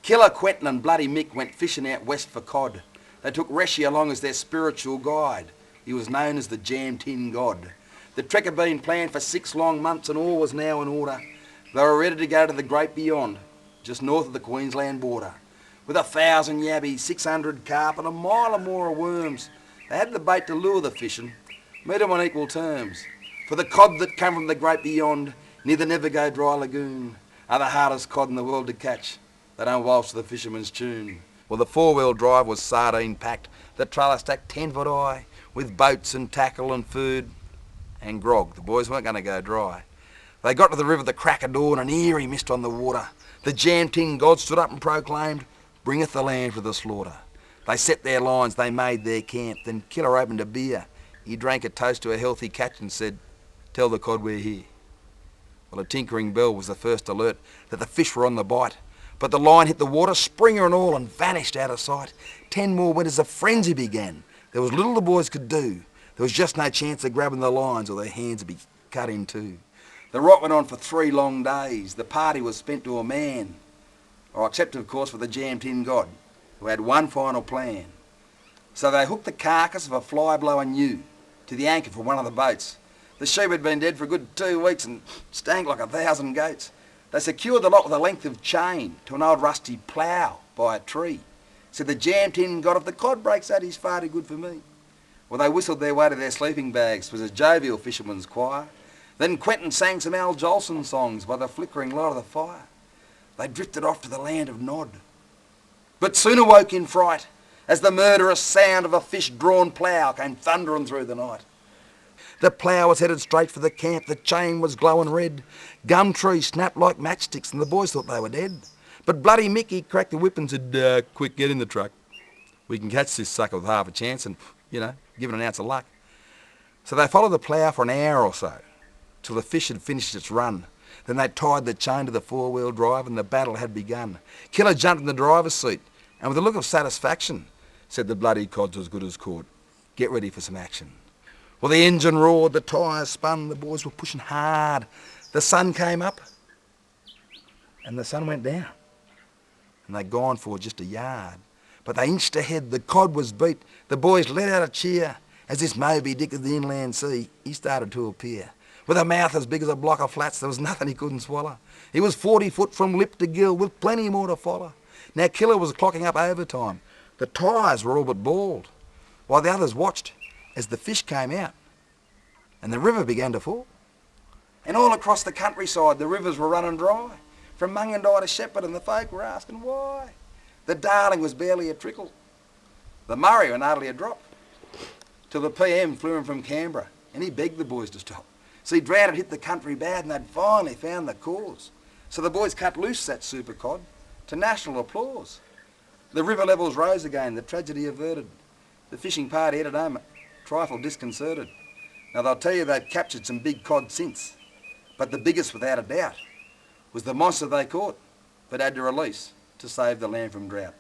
Killer Quentin and Bloody Mick went fishing out west for cod. They took Reshi along as their spiritual guide. He was known as the Jam Tin God. The trek had been planned for 6 long months and all was now in order. They were ready to go to the great beyond, just north of the Queensland border. With 1,000 yabbies, 600 carp and a mile or more of worms, they had the bait to lure the fishing, meet them on equal terms. For the cod that come from the great beyond, near the Never Go Dry Lagoon, are the hardest cod in the world to catch. They don't waltz to the fisherman's tune. Well, the 4-wheel drive was sardine packed, the trailer stacked 10 foot high, with boats and tackle and food and grog. The boys weren't going to go dry. They got to the river the crack of dawn, an eerie mist on the water. The Jam Tin God stood up and proclaimed, "Bringeth the land for the slaughter." They set their lines, they made their camp. Then Killer opened a beer. He drank a toast to a healthy catch and said, "Tell the cod we're here." Well, a tinkering bell was the first alert that the fish were on the bite. But the line hit the water, springer and all, and vanished out of sight. 10 more went as a frenzy began. There was little the boys could do. There was just no chance of grabbing the lines or their hands would be cut in two. The rot went on for 3 long days. The party was spent to a man. Or except, of course, for the Jam Tin God, who had one final plan. So they hooked the carcass of a fly-blowing ewe to the anchor from one of the boats. The sheep had been dead for a good 2 weeks and stank like 1,000 goats. They secured the lot with a length of chain to an old rusty plough by a tree. Said the Jam Tin God, "If the cod breaks out, he's far too good for me." Well, they whistled their way to their sleeping bags. It was a jovial fisherman's choir. Then Quentin sang some Al Jolson songs by the flickering light of the fire. They drifted off to the land of Nod, but soon awoke in fright as the murderous sound of a fish-drawn plough came thundering through the night. The plough was headed straight for the camp, the chain was glowing red. Gum trees snapped like matchsticks and the boys thought they were dead. But Bloody Mickey cracked the whip and said, "Quick, get in the truck. We can catch this sucker with half a chance and, give it an ounce of luck." So they followed the plough for an hour or so, till the fish had finished its run. Then they tied the chain to the 4-wheel drive and the battle had begun. Killer jumped in the driver's seat and with a look of satisfaction said, "The bloody cod's as good as caught. Get ready for some action." Well, the engine roared, the tyres spun, the boys were pushing hard. The sun came up and the sun went down and they'd gone for just a yard. But they inched ahead, the cod was beat, the boys let out a cheer as this Moby Dick of the inland sea, he started to appear. With a mouth as big as a block of flats, there was nothing he couldn't swallow. He was 40 foot from lip to gill with plenty more to follow. Now Killer was clocking up overtime. The tyres were all but bald, while the others watched as the fish came out and the river began to fall. And all across the countryside the rivers were running dry. From Mungandai to Shepherd and the folk were asking why. The Darling was barely a trickle, the Murray went hardly a drop, till the PM flew in from Canberra and he begged the boys to stop. See, drought had hit the country bad and they'd finally found the cause. So the boys cut loose that super cod to national applause. The river levels rose again, the tragedy averted. The fishing party headed home a trifle disconcerted. Now they'll tell you they've captured some big cod since, but the biggest without a doubt was the monster they caught but had to release to save the land from drought.